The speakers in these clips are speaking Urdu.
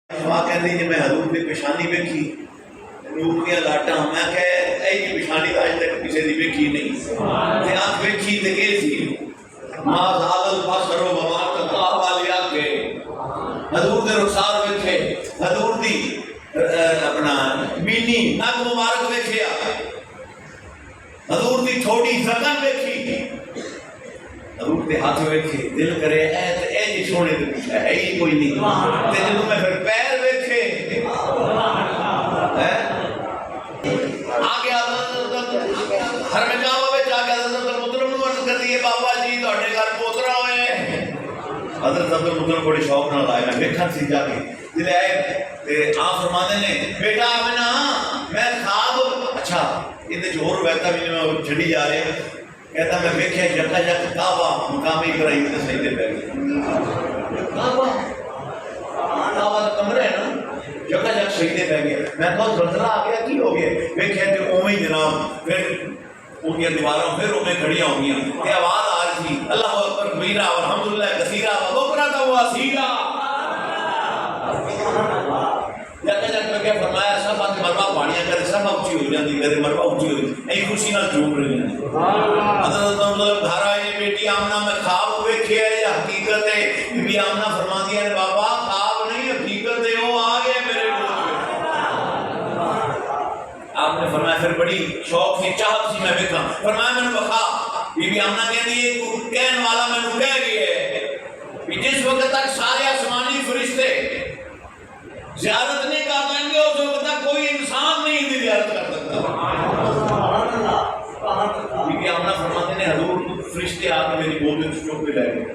ماں کہندی جی میں حضور دی پیشانی ویکھی نور دیاں لاٹاں، میں کہ اے جی پیشانی اج تک کسی دی ویکھی نہیں تے آنکھ ویکھی تے کہ سی ما زال البصر وما تقا والی آنکھ حضور دے رخسار ویکھے، حضور دی اپنا بینی نک مبارک ویکھیا، حضور دی تھوڑی زکن ویکھی، حضور دے ہاتھ ویکھے، دل کرے اے جی سونے دے پیچھے ہے ہی کوئی نہیں تے جدوں میں پھر پیر ویکھے آگے ہر میں جاوا وچ آ کے حضرت مطلب نوں عرض کردی ہے بابا جی تہاڈے گھر پوترا ہوئے حضرت عبد المطلب بڑے شوق نال آئے، میں ویکھن سی جا کے جلے آئے تے آپ فرماندے نے بیٹا آمنا میں خواب اچھا یہ جو روایتاں بھی میں چھڑی جا رہے کہتا میں ویکھیا جکا جک کعبہ مقام ابراہیم تے سجدے پہ گئے، کعبہ کعبہ دا کمرہ ہے نا، جگہ جگ سجدے پہ گئے، میں کہا زلزلہ آ گیا کی ہو گیا؟ ویکھیا کہ اوویں ہی جناب پھر ان کی دیواروں پھر اوویں کھڑیاں ہو گئیاں کہ آواز آ رہی تھی اللہ اکبر کبیرہ والحمدللہ کثیرہ وبکرۃ واصیلا، جگہ جگ میں کیا فرمایا سب آتے مروا پانیاں کرے سب اونچی ہو جاتی میرے مروا اونچی ہو جاتی اے خوشی نال جھوم رہی ہیں۔ حضرت مطلب گھر آئے بیٹی آمنہ میں خواب ویکھیا ہے یا حقیقت ہے؟ بی بی آمنہ فرماندی ہے بابا خواب نہیں حقیقت ہے، وہ آ گئے میرے گود میں۔ آپ نے فرمایا پھر بڑی شوق سی چاہت سی میں ویکھاں، فرمایا میں نے بخا بی بی آمنہ کہندی ہے تو کہن والا میں نے کہہ گئی ہے کہ جس وقت تک سارے آسمانی فرشتے زیارت نہیں کر لیں گے اس وقت تک کوئی انسان نہیں دی زیارت کر سکتا۔ بی بی آمنہ فرماتے ہیں حضور فرشتے آ کے میری گود میں چوک پہ لے گئے،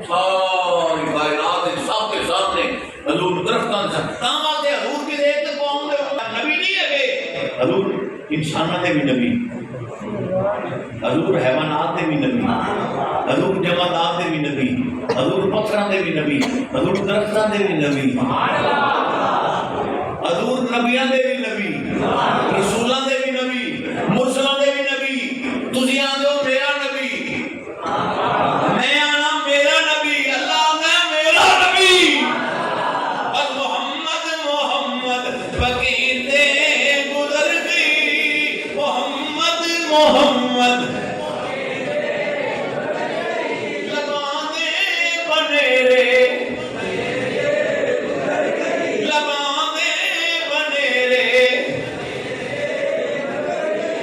ساری کائنات سب کے سامنے حضور درختان سے کام آتے حضور کی دیکھ تک قوم دے نبی نہیں ہے حضور انسانہ دے بھی نبی، حضور حیوانات دے بھی نبی، حضور جمادات دے بھی نبی، حضور پتھراں دے بھی نبی، حضور درختاں دے بھی نبی، حضور نبیاں دے بھی نبی،